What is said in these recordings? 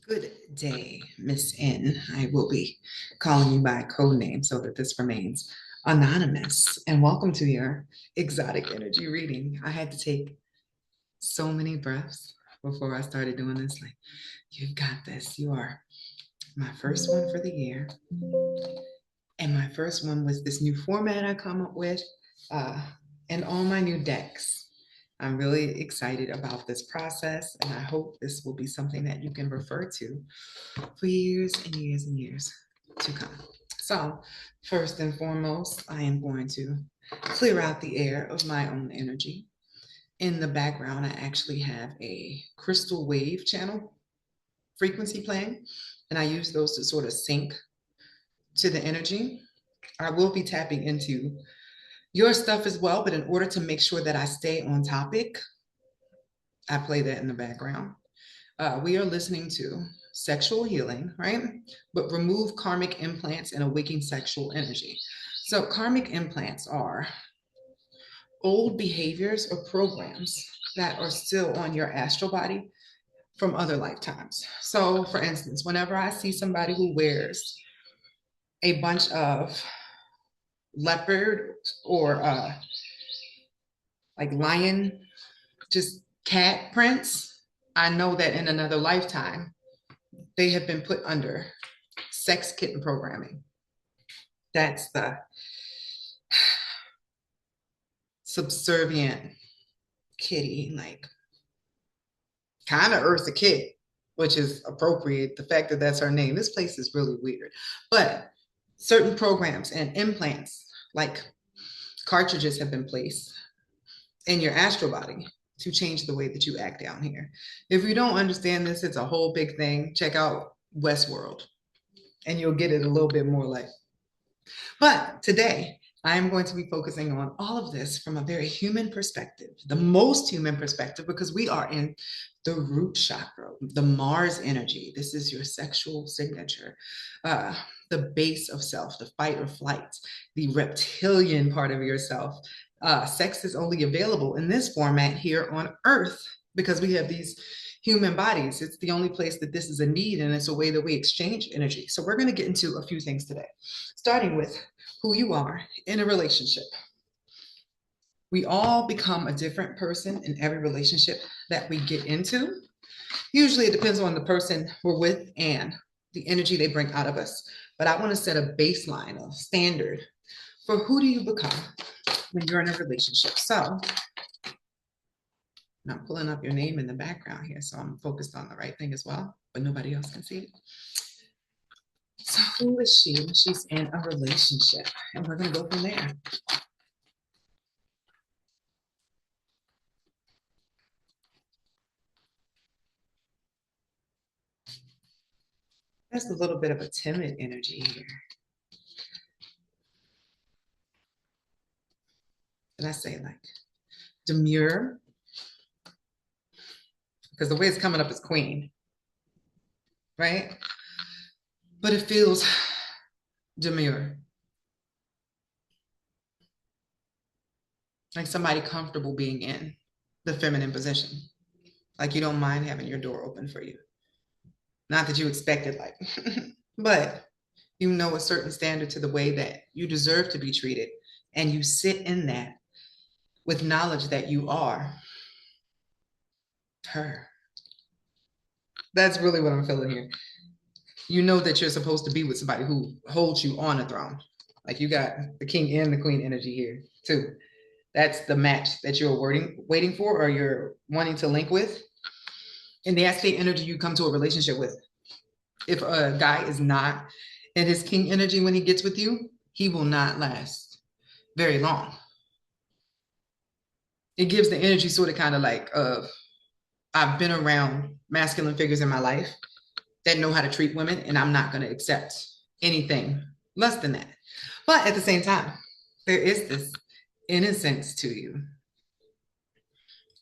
Good day, Ms.N. I will be calling you by code name so that this remains anonymous. And welcome to your exotic energy reading. I had to take so many breaths before I started doing this. Like, you've got this. You are my first one for the year. And my first one was this new format I come up with uh, and all my new decks. I'm really excited about this process, and I hope this will be something that you can refer to for years and years and years to come. So, first and foremost, I am going to clear out the air of my own energy. In the background, I actually have a crystal wave channel frequency playing, and I use those to sort of sync to the energy. I will be tapping into your stuff as well, but in order to make sure that I stay on topic, I play that in the background. We are listening to sexual healing, right? But remove karmic implants and awaken sexual energy. So, karmic implants are old behaviors or programs that are still on your astral body from other lifetimes. So, for instance, whenever I see somebody who wears a bunch of leopard or like lion, just cat prints, I know that in another lifetime, they have been put under sex kitten programming. That's the subservient kitty, like kind of Eartha Kitt, which is appropriate. The fact that that's her name. This place is really weird. But certain programs and implants, like cartridges, have been placed in your astral body to change the way that you act down here. If you don't understand this, it's a whole big thing. Check out Westworld and you'll get it a little bit more like. But today, I am going to be focusing on all of this from a very human perspective, the most human perspective, because we are in the root chakra, the Mars energy. This is your sexual signature, the base of self, the fight or flight, the reptilian part of yourself. Sex is only available in this format here on Earth because we have these human bodies. It's the only place that this is a need, and it's a way that we exchange energy. So we're going to get into a few things today, starting with who you are in a relationship. We all become a different person in every relationship that we get into. Usually it depends on the person we're with and the energy they bring out of us. But I want to set a baseline, a standard for who do you become when you're in a relationship. So I'm pulling up your name in the background here, so I'm focused on the right thing as well, but nobody else can see it. So who is she? She's in a relationship, and we're going to go from there. There's a little bit of a timid energy here. And I say like demure, because the way it's coming up is queen, right? But it feels demure. Like somebody comfortable being in the feminine position. Like you don't mind having your door open for you. Not that you expect it, like, but you know a certain standard to the way that you deserve to be treated. And you sit in that with knowledge that you are her. That's really what I'm feeling here. You know that you're supposed to be with somebody who holds you on a throne. Like you got the king and the queen energy here too. That's the match that you're waiting for or you're wanting to link with. And that's the energy you come to a relationship with. If a guy is not in his king energy when he gets with you, he will not last very long. It gives the energy sort of kind of like I've been around masculine figures in my life that know how to treat women, and I'm not going to accept anything less than that. But at the same time, there is this innocence to you,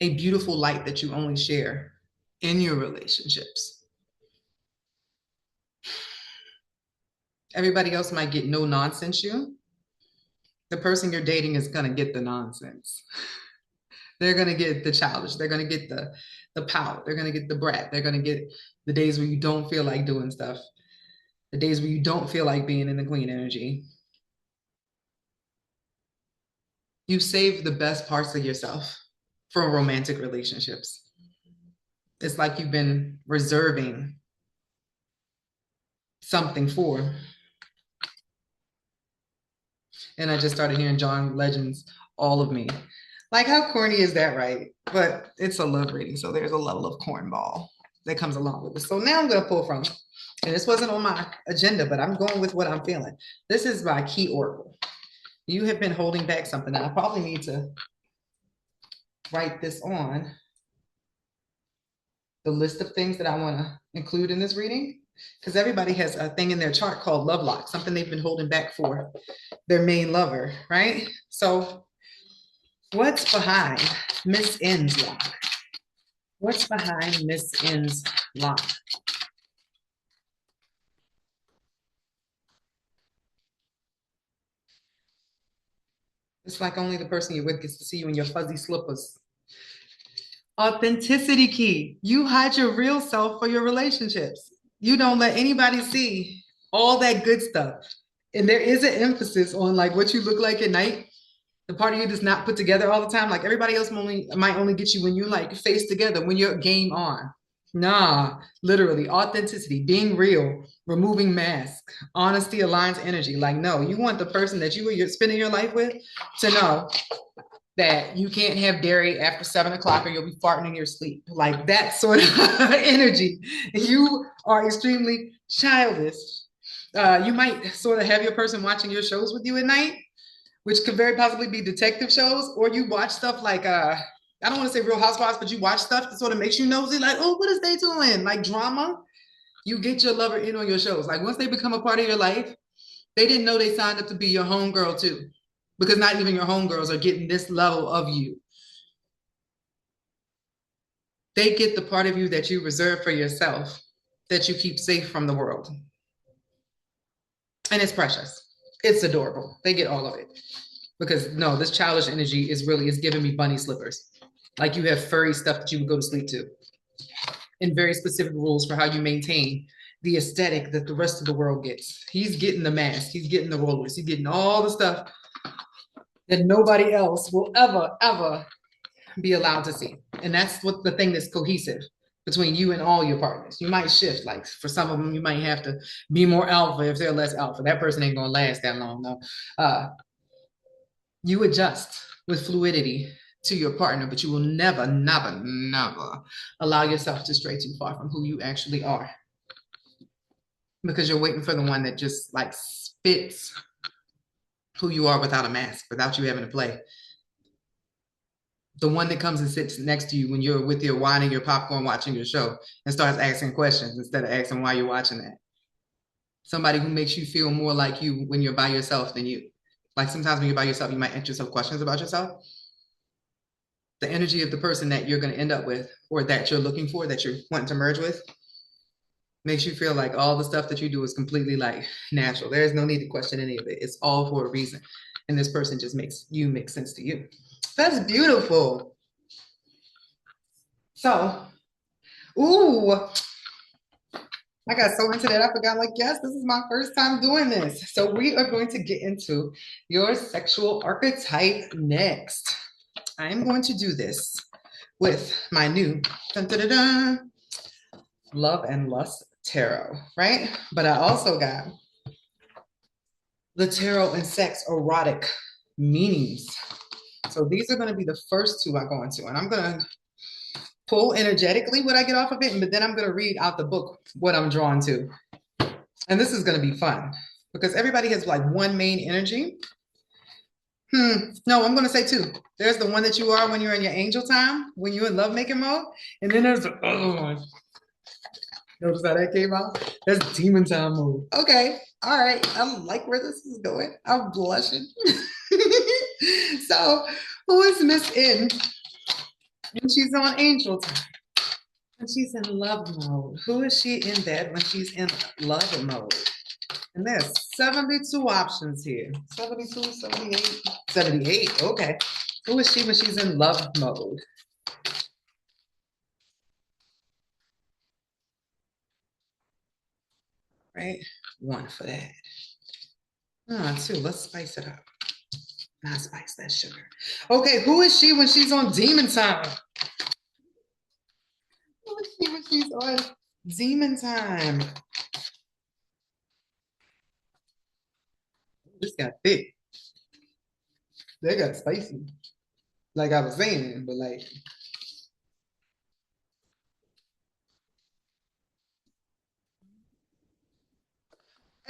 a beautiful light that you only share in your relationships. Everybody else might get no nonsense you. The person you're dating is going to get the nonsense. They're going to get the childish. They're going to get the pout. They're going to get the brat. They're going to get the days where you don't feel like doing stuff, the days where you don't feel like being in the queen energy. You save the best parts of yourself for romantic relationships. It's like you've been reserving something for. And I just started hearing John Legend's All of Me. Like, how corny is that, right? But it's a love reading, so there's a level of cornball that comes along with it. So now I'm going to pull from, and this wasn't on my agenda, but I'm going with what I'm feeling. This is by Key Oracle. You have been holding back something. Now, I probably need to write this on the list of things that I want to include in this reading, because everybody has a thing in their chart called love lock, something they've been holding back for their main lover, right? So what's behind Ms.N's lock? What's behind Ms.N's lock? It's like only the person you're with gets to see you in your fuzzy slippers. Authenticity key. You hide your real self for your relationships. You don't let anybody see all that good stuff. And there is an emphasis on like what you look like at night. The part of you that's not put together all the time. Like everybody else might only get you when you like face together, when you're game on. Nah, literally authenticity, being real, removing masks, honesty aligns energy. Like, no, you want the person that you're spending your life with to know that you can't have dairy after 7 o'clock or you'll be farting in your sleep. Like that sort of energy. You are extremely childish. You might sort of have your person watching your shows with you at night, which could very possibly be detective shows, or you watch stuff like I don't want to say Real Housewives, but you watch stuff that sort of makes you nosy, like, oh, what is they doing? Like drama. You get your lover in on your shows. Like once they become a part of your life, they didn't know they signed up to be your homegirl too, because not even your homegirls are getting this level of you. They get the part of you that you reserve for yourself, that you keep safe from the world. And it's precious. It's adorable. They get all of it. Because no, this childish energy is giving me bunny slippers. Like you have furry stuff that you would go to sleep to. And very specific rules for how you maintain the aesthetic that the rest of the world gets. He's getting the mask, he's getting the rollers, he's getting all the stuff that nobody else will ever be allowed to see. And that's what the thing that's cohesive between you and all your partners. You might shift, like for some of them, you might have to be more alpha if they're less alpha. That person ain't gonna last that long, no. You adjust with fluidity to your partner, but you will never allow yourself to stray too far from who you actually are, because you're waiting for the one that just like spits who you are without a mask, without you having to play. The one that comes and sits next to you when you're with your wine and your popcorn watching your show and starts asking questions instead of asking why you're watching that. Somebody who makes you feel more like you when you're by yourself than you. Like sometimes when you're by yourself, you might ask yourself questions about yourself. The energy of the person that you're going to end up with, or that you're looking for, that you're wanting to merge with, makes you feel like all the stuff that you do is completely like natural. There's no need to question any of it. It's all for a reason. And this person just makes you make sense to you. That's beautiful. So, ooh, I got so into that. I forgot, like, yes, this is my first time doing this. So we are going to get into your sexual archetype next. I'm going to do this with my new dun, dun, dun, dun, Love and Lust Tarot, right? But I also got the Tarot and Sex Erotic Meanings. So these are going to be the first two I go into, and I'm going to pull energetically what I get off of it, but then I'm going to read out the book what I'm drawn to. And this is going to be fun because everybody has like one main energy. No, I'm going to say two. There's the one that you are when you're in your angel time, when you're in lovemaking mode, and then there's the other one. Notice how that came out? That's demon time mode. Okay. All right. I like where this is going. I'm blushing. So, who is Ms.N? And she's on angel time. And she's in love mode. Who is she in bed when she's in love mode? And there's 72 options here. 72, 78, 78. Okay. Who is she when she's in love mode? right? One for that. Ah, two. Let's spice it up. Not spice, that sugar. Okay, who is she when she's on demon time? Who is she when she's on demon time? This got thick. That got spicy. Like I was saying, but like,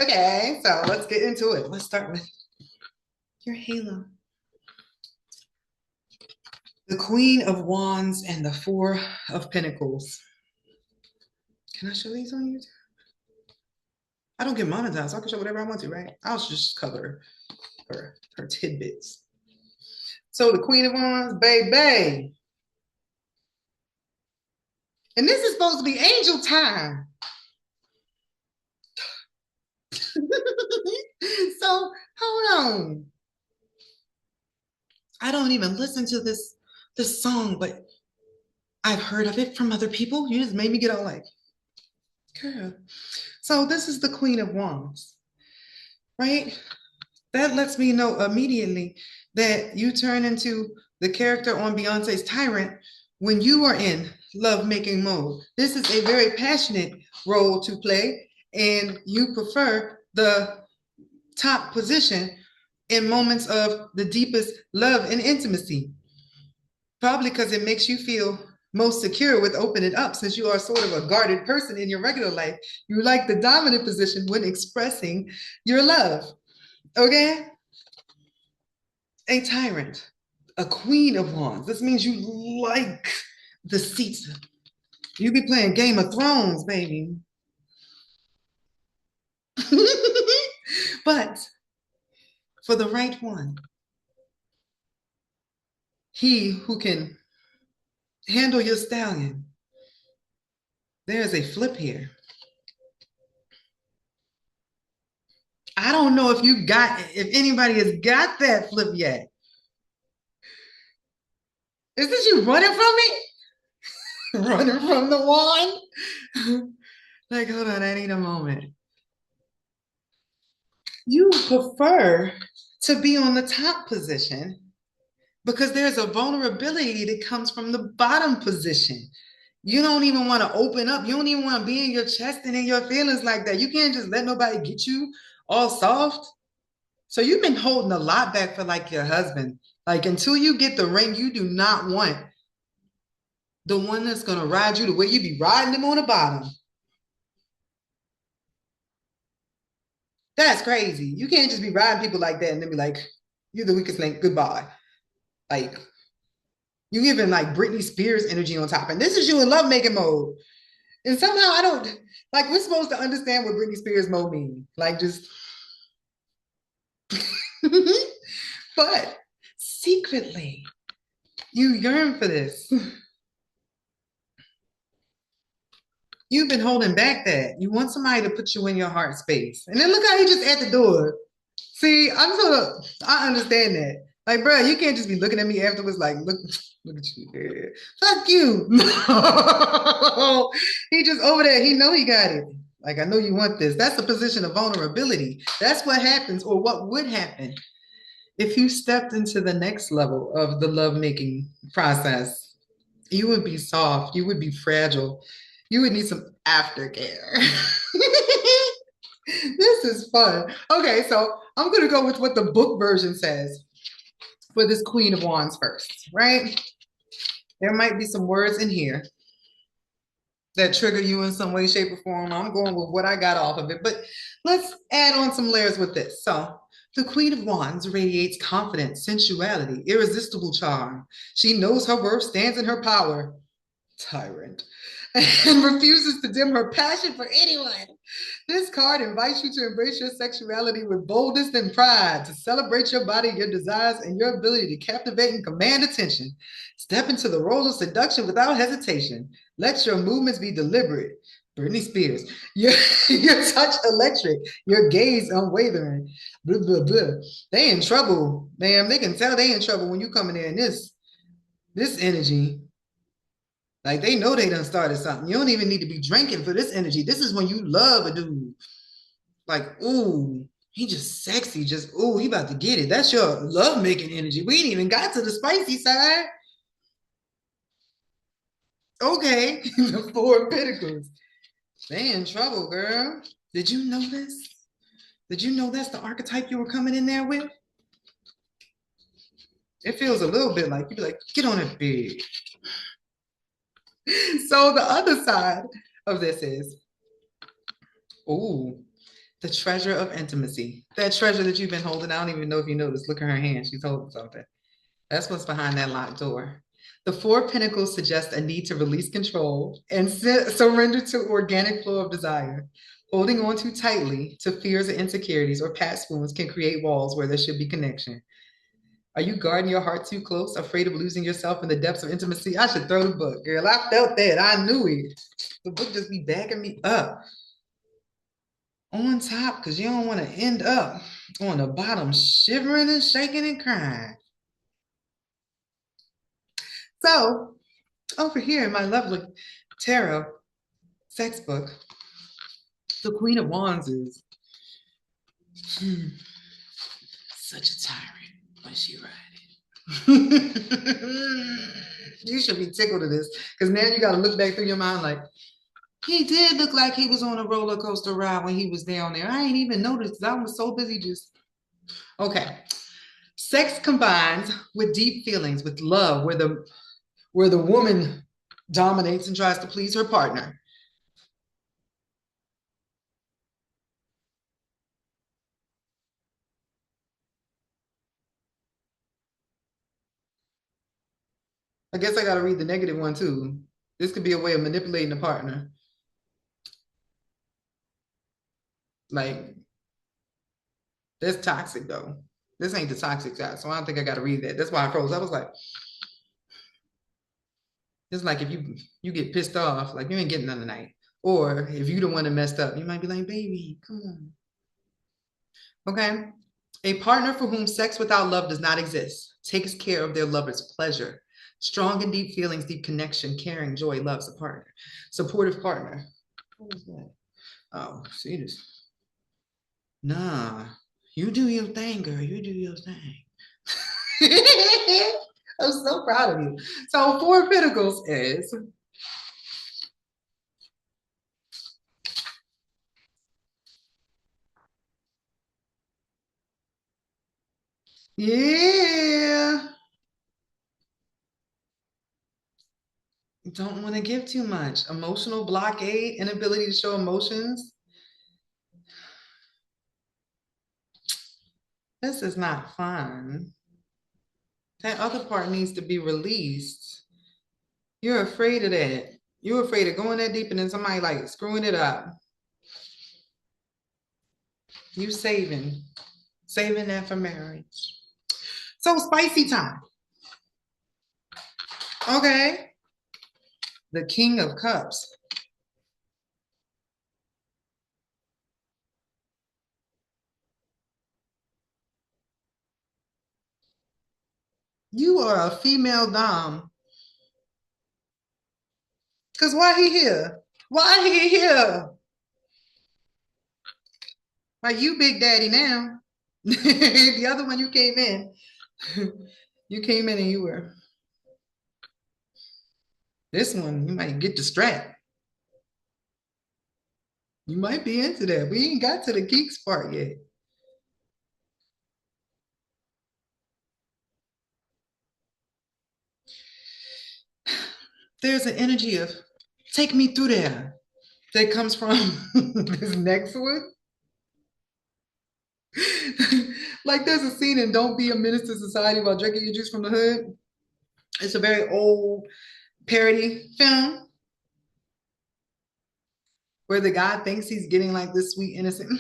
okay, so let's get into it. Let's start with your halo. The Queen of Wands and the Four of Pentacles. Can I show these on YouTube? I don't get monetized, so I can show whatever I want to, right? I'll just cover her tidbits. So the Queen of Wands, baby. And this is supposed to be angel time. So hold on. I don't even listen to this song, but I've heard of it from other people. You just made me get all like, girl. So this is the Queen of Wands, right? That lets me know immediately that you turn into the character on Beyonce's Tyrant when you are in love-making mode. This is a very passionate role to play, and you prefer the top position in moments of the deepest love and intimacy. Probably because it makes you feel most secure with opening up, since you are sort of a guarded person in your regular life. You like the dominant position when expressing your love. Okay? A tyrant, a queen of wands. This means you like the seats. You be playing Game of Thrones, baby. But for the right one, he who can handle your stallion, there's a flip here. I don't know if anybody has got that flip yet. Is this you running from it? Running from the wand? Like, hold on, I need a moment. You prefer to be on the top position because there's a vulnerability that comes from the bottom position. You don't even want to open up. You don't even want to be in your chest and in your feelings like that. You can't just let nobody get you all soft. So you've been holding a lot back for like your husband. Like until you get the ring, you do not want the one that's going to ride you the way you be riding them on the bottom. That's crazy. You can't just be riding people like that and then be like, you're the weakest link, goodbye. Like, you giving like Britney Spears energy on top. And this is you in lovemaking mode. And somehow I don't, like, we're supposed to understand what Britney Spears mode means. Like, just, but secretly, you yearn for this. You've been holding back that. You want somebody to put you in your heart space. And then look how he just at the door. See, I understand that. Like, bro, you can't just be looking at me afterwards like, look at you. Yeah. Fuck you. No. He just over there. He know he got it. Like, I know you want this. That's a position of vulnerability. That's what happens, or what would happen if you stepped into the next level of the lovemaking process. You would be soft. You would be fragile. You would need some aftercare. This is fun. Okay, so I'm going to go with what the book version says for this Queen of Wands first, right? There might be some words in here that trigger you in some way, shape, or form. I'm going with what I got off of it, but let's add on some layers with this. So the Queen of Wands radiates confidence, sensuality, irresistible charm. She knows her worth, stands in her power. Tyrant. And refuses to dim her passion for anyone. This card invites you to embrace your sexuality with boldness and pride, to celebrate your body, your desires, and your ability to captivate and command attention. Step into the role of seduction without hesitation. Let your movements be deliberate. Britney Spears. Your touch electric, your gaze unwavering. Blah, blah, blah. They in trouble, ma'am. They can tell they in trouble when you come in there in this energy. Like they know they done started something. You don't even need to be drinking for this energy. This is when you love a dude. Like, ooh, he just sexy. Just, ooh, he about to get it. That's your love making energy. We ain't even got to the spicy side. Okay, the Four of Pentacles. They in trouble, girl. Did you know this? Did you know that's the archetype you were coming in there with? It feels a little bit like you'd be like, get on it big. So the other side of this is, ooh, the treasure of intimacy. That treasure that you've been holding. I don't even know if you noticed. Look at her hand. She's holding something. That's what's behind that locked door. The Four of Pentacles suggests a need to release control and surrender to organic flow of desire. Holding on too tightly to fears or insecurities or past wounds can create walls where there should be connection. Are you guarding your heart too close, afraid of losing yourself in the depths of intimacy? I should throw the book, girl. I felt that. I knew it. The book just be backing me up on top because you don't want to end up on the bottom, shivering and shaking and crying. So, over here in my lovely tarot sex book, the Queen of Wands is such a tyrant when she riding. You should be tickled to this because now you got to look back through your mind like, he did look like he was on a roller coaster ride when he was down there. I ain't even noticed because I was so busy just. Okay. Sex combines with deep feelings, with love, where the woman dominates and tries to please her partner. I guess I got to read the negative one too. This could be a way of manipulating a partner. Like, that's toxic though. This ain't the toxic side, so I don't think I got to read that. That's why I froze. I was like, it's like if you get pissed off, like you ain't getting none tonight. Or if you the one that messed up, you might be like, baby, come on. Okay. A partner for whom sex without love does not exist takes care of their lover's pleasure. Strong and deep feelings, deep connection, caring, joy, love, a partner. Supportive partner. What is that? Oh, see this. Nah, you do your thing, girl. You do your thing. I'm so proud of you. So, Four of Pentacles is, yeah, don't want to give too much. Emotional blockade, inability to show emotions. This is not fun. That other part needs to be released. You're afraid of that. You're afraid of going that deep and then somebody like screwing it up. You saving that for marriage. So spicy time. Okay. The King of Cups. You are a female dom. Because why he here? Why he here? Like you big daddy now. The other one you came in. You came in and you were. This one, you might get distracted. You might be into that. We ain't got to the geeks part yet. There's an energy of take me through there that comes from this next one. Like there's a scene in Don't Be a Menace to Society while drinking your juice from the hood. It's a very old parody film where the guy thinks he's getting like this sweet innocent,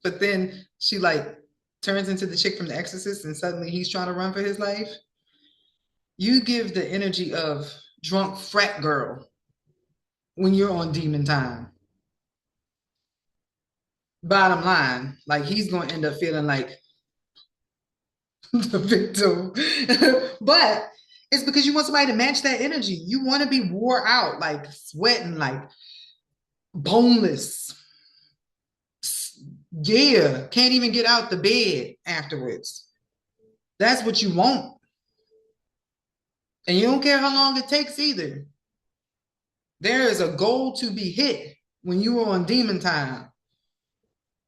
but then she like turns into the chick from The Exorcist and suddenly he's trying to run for his life. You give the energy of drunk frat girl when you're on demon time. Bottom line, like he's going to end up feeling like the victim. But it's because you want somebody to match that energy. You want to be wore out, like sweating, like boneless, Yeah, can't even get out the bed afterwards. That's what you want. And you don't care how long it takes either. There is a goal to be hit when you are on demon time.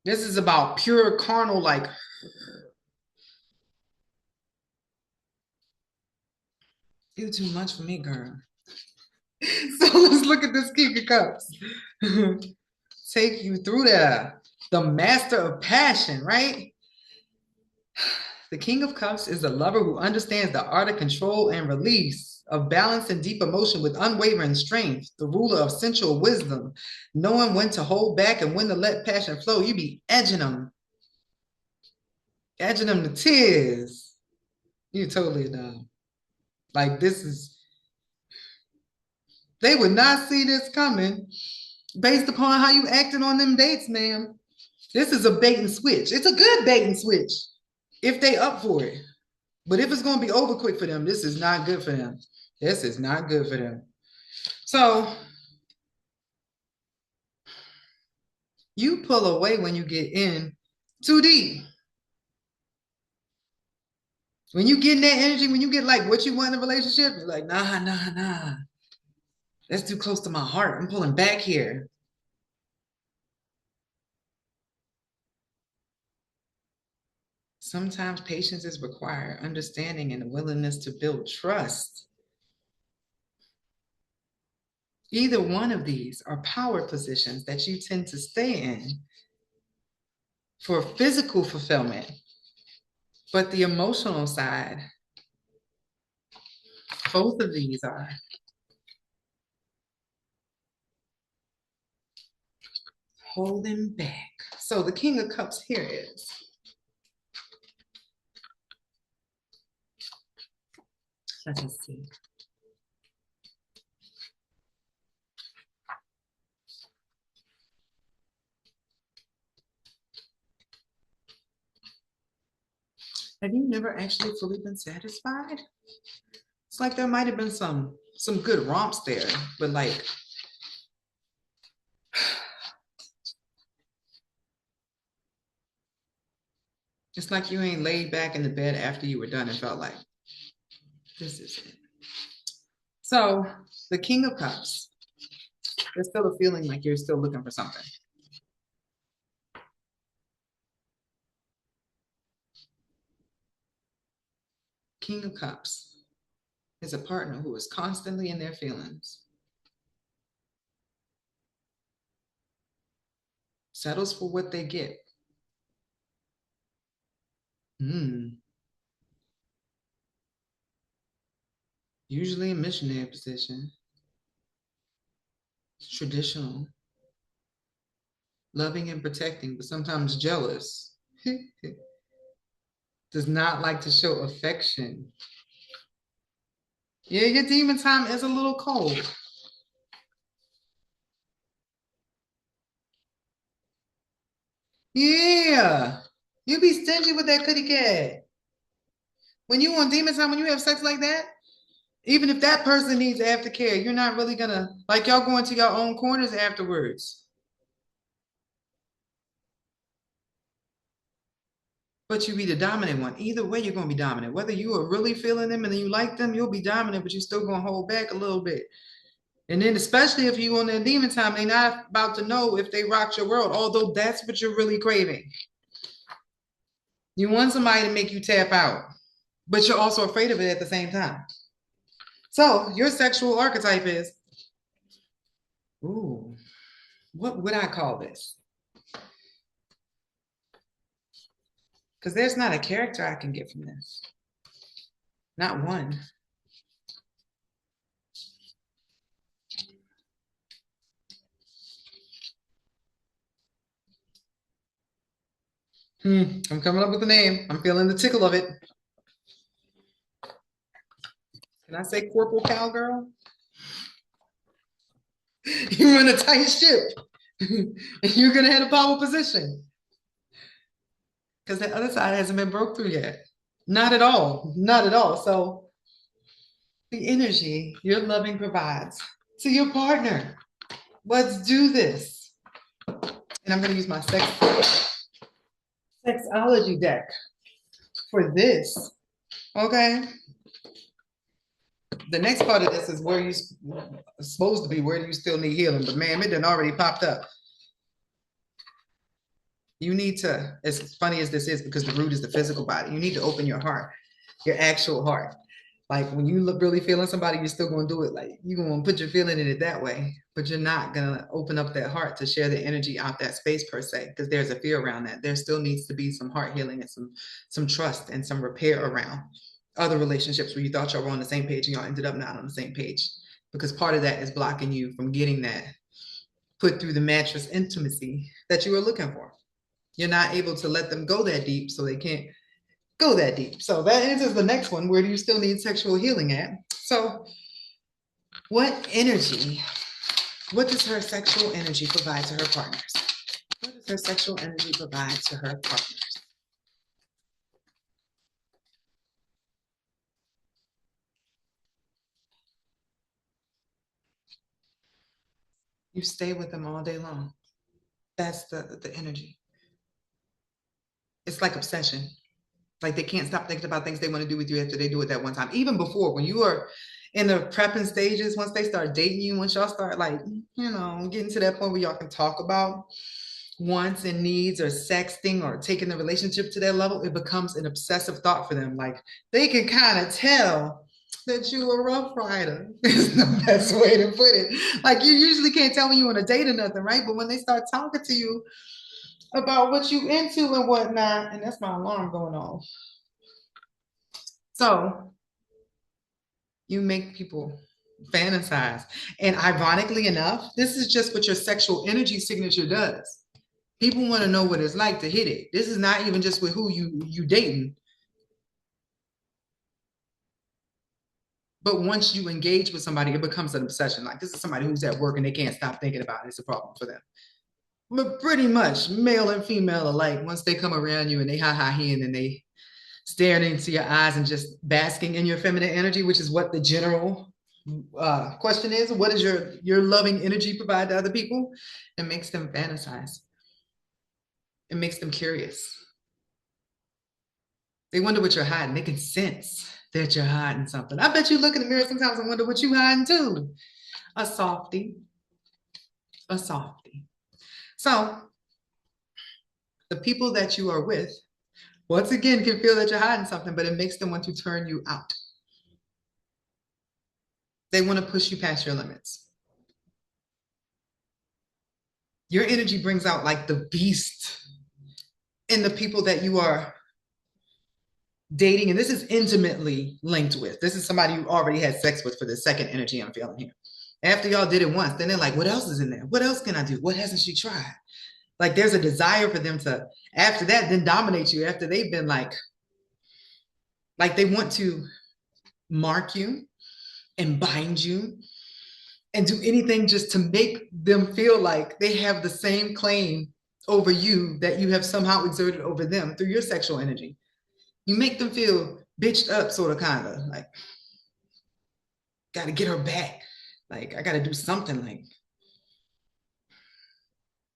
This is about pure carnal, like, you too much for me, girl. So let's look at this King of Cups. Take you through there. The master of passion, right? The King of Cups is a lover who understands the art of control and release, of balance and deep emotion with unwavering strength, the ruler of sensual wisdom, knowing when to hold back and when to let passion flow. You be edging them to tears. You totally know. Like, this is, they would not see this coming based upon how you acted on them dates, ma'am. This is a bait and switch. It's a good bait and switch if they up for it. But if it's going to be over quick for them, this is not good for them. This is not good for them. So you pull away when you get in too deep. When you get in that energy, when you get like what you want in a relationship, you're like, nah. That's too close to my heart. I'm pulling back here. Sometimes patience is required, understanding and a willingness to build trust. Either one of these are power positions that you tend to stay in for physical fulfillment. But the emotional side, both of these are holding back. So the King of Cups here is, let's see. Have you never actually fully been satisfied? It's like there might have been some good romps there, but like, it's like you ain't laid back in the bed after you were done and felt like, this is it. So the King of Cups, there's still a feeling like you're still looking for something. King of Cups is a partner who is constantly in their feelings, settles for what they get. Usually a missionary position, traditional, loving and protecting, but sometimes jealous. Does not like to show affection. Yeah, your demon time is a little cold. Yeah, you be stingy with that kitty cat. When you on demon time, when you have sex like that, even if that person needs aftercare, you're not really gonna, like, y'all go into your own corners afterwards. But you be the dominant one. Either way, you're gonna be dominant. Whether you are really feeling them and then you like them, you'll be dominant, but you're still gonna hold back a little bit. And then especially if you on their demon time, they're not about to know if they rocked your world, although that's what you're really craving. You want somebody to make you tap out, but you're also afraid of it at the same time. So your sexual archetype is, ooh, what would I call this? Because there's not a character I can get from this. Not one. I'm coming up with a name. I'm feeling the tickle of it. Can I say Corporal Cowgirl? You run a tight ship. And you're gonna have a power position. Because the other side hasn't been broke through yet. Not at all. Not at all. So the energy your loving provides to your partner. Let's do this. And I'm gonna use my sex sexology deck for this. Okay. The next part of this is where you supposed to be, where do you still need healing? But ma'am, it done already popped up. You need to, as funny as this is, because the root is the physical body, you need to open your heart, your actual heart. Like when you look really feeling somebody, you're still going to do it. Like you're going to put your feeling in it that way, but you're not going to open up that heart to share the energy out that space per se, because there's a fear around that. There still needs to be some heart healing and some trust and some repair around other relationships where you thought y'all were on the same page and y'all ended up not on the same page, because part of that is blocking you from getting that put through the mattress intimacy that you were looking for. You're not able to let them go that deep, so they can't go that deep. So that answers the next one. Where do you still need sexual healing at? So what energy, what does her sexual energy provide to her partners? What does her sexual energy provide to her partners? You stay with them all day long. That's the energy. It's like obsession. Like they can't stop thinking about things they want to do with you after they do it that one time. Even before, when you are in the prepping stages, once they start dating you, once y'all start like, getting to that point where y'all can talk about wants and needs or sexting or taking the relationship to that level, it becomes an obsessive thought for them. Like they can kind of tell that you a rough rider is the best way to put it. Like you usually can't tell when you on a date or nothing, right? But when they start talking to you about what you into and whatnot, and that's my alarm going off. So you make people fantasize. And ironically enough, this is just what your sexual energy signature does. People want to know what it's like to hit it. This is not even just with who you dating. But once you engage with somebody, it becomes an obsession. Like this is somebody who's at work and they can't stop thinking about it. It's a problem for them. But pretty much male and female alike, once they come around you and they ha-ha-he and they staring into your eyes and just basking in your feminine energy, which is what the general question is. What is your loving energy provide to other people? It makes them fantasize. It makes them curious. They wonder what you're hiding. They can sense that you're hiding something. I bet you look in the mirror sometimes and wonder what you hiding too. A softie. A softie. So the people that you are with, once again, can feel that you're hiding something, but it makes them want to turn you out. They want to push you past your limits. Your energy brings out like the beast in the people that you are dating. And this is intimately linked with. This is somebody you already had sex with for the second energy I'm feeling here. After y'all did it once, then they're like, what else is in there? What else can I do? What hasn't she tried? Like there's a desire for them to, after that, then dominate you after they've been like they want to mark you and bind you and do anything just to make them feel like they have the same claim over you that you have somehow exerted over them through your sexual energy. You make them feel bitched up, sort of, kind of like, got to get her back. Like, I got to do something. Like,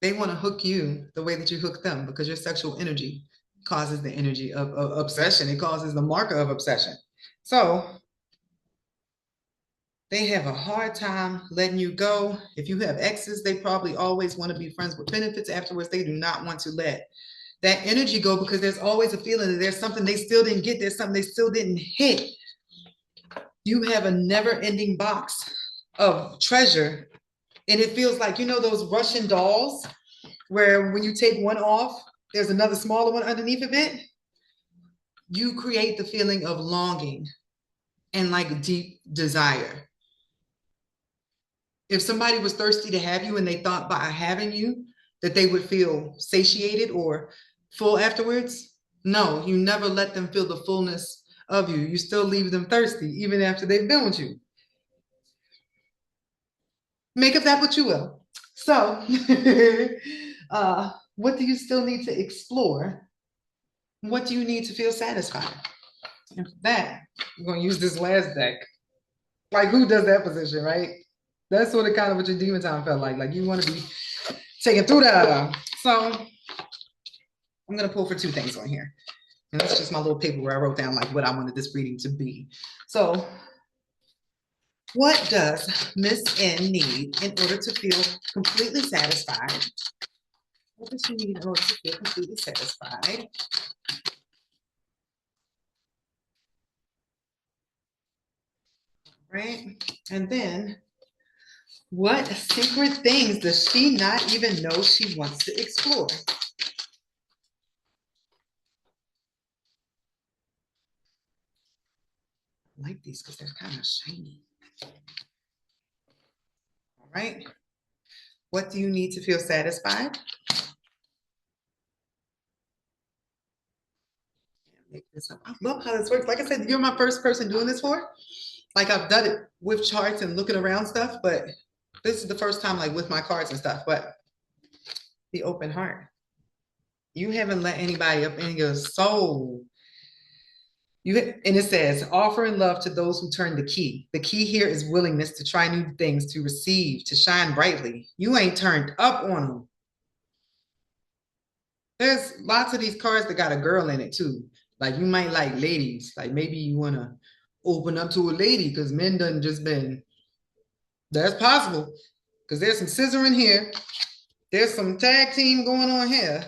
they want to hook you the way that you hook them because your sexual energy causes the energy of obsession. It causes the marker of obsession. So they have a hard time letting you go. If you have exes, they probably always want to be friends with benefits afterwards. They do not want to let that energy go because there's always a feeling that there's something they still didn't get. There's something they still didn't hit. You have a never-ending box of treasure. And it feels like, those Russian dolls where when you take one off, there's another smaller one underneath of it. You create the feeling of longing and like deep desire. If somebody was thirsty to have you and they thought by having you that they would feel satiated or full afterwards, no, you never let them feel the fullness of you. You still leave them thirsty even after they've been with you. Make of that what you will. So, what do you still need to explore? What do you need to feel satisfied? And for that, I'm going to use this last deck. Like, who does that position, right? That's sort of kind of what your demon time felt like. Like, you want to be taken through that. So, I'm gonna pull for two things on here. And that's just my little paper where I wrote down like what I wanted this reading to be. So what does Miss N need in order to feel completely satisfied? What does she need in order to feel completely satisfied? Right? And then what secret things does she not even know she wants to explore? I like these because they're kind of shiny. All right. What do you need to feel satisfied? Make this up. I love how this works. Like I said, you're my first person doing this for. Like I've done it with charts and looking around stuff, but this is the first time like with my cards and stuff. But the open heart. You haven't let anybody up in your soul. And it says, offering love to those who turn the key. The key here is willingness to try new things, to receive, to shine brightly. You ain't turned up on them. There's lots of these cards that got a girl in it too. Like you might like ladies. Like maybe you want to open up to a lady because men done just been. That's possible because there's some scissoring here. There's some tag team going on here.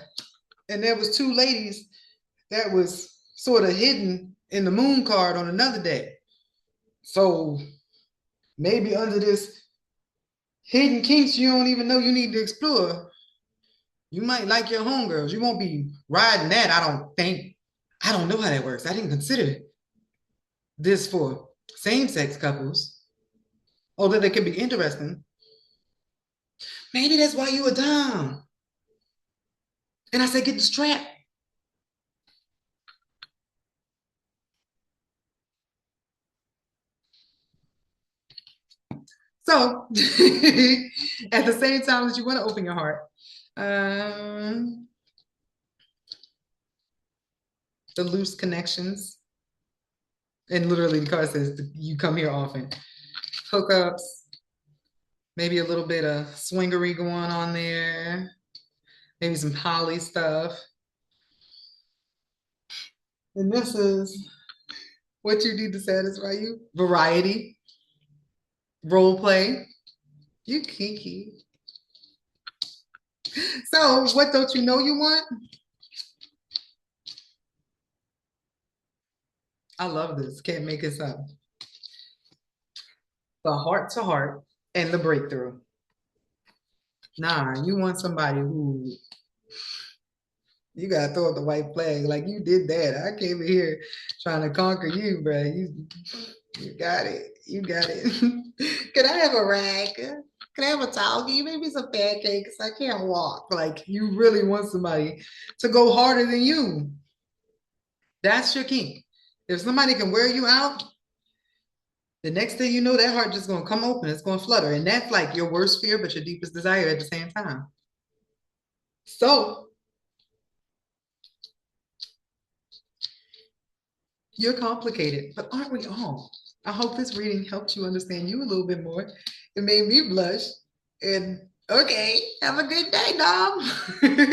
And there was two ladies that was sort of hidden in the moon card on another day. So maybe under this hidden kinks you don't even know you need to explore, you might like your homegirls. You won't be riding that, I don't think. I don't know how that works. I didn't consider this for same-sex couples, although they can be interesting. Maybe that's why you were down. And I said, get the strap. So at the same time that you want to open your heart, the loose connections, and literally the card says you come here often. Hookups, maybe a little bit of swingery going on there, maybe some poly stuff. And this is what you need to satisfy you. Variety, role play. You kinky. So what don't you know you want? I love this. Can't make this up. The heart to heart and the breakthrough. Nah, you want somebody who you gotta throw up the white flag. Like you did that. I came here trying to conquer you, bro. You got it. You got it. Can I have a rag? Can I have a towel? Can you make me some pancakes? I can't walk. Like you really want somebody to go harder than you. That's your kink. If somebody can wear you out, the next thing you know, that heart just gonna come open. It's gonna flutter, and that's like your worst fear, but your deepest desire at the same time. So you're complicated, but aren't we all? I hope this reading helped you understand you a little bit more. It made me blush. And okay, have a good day, Dom.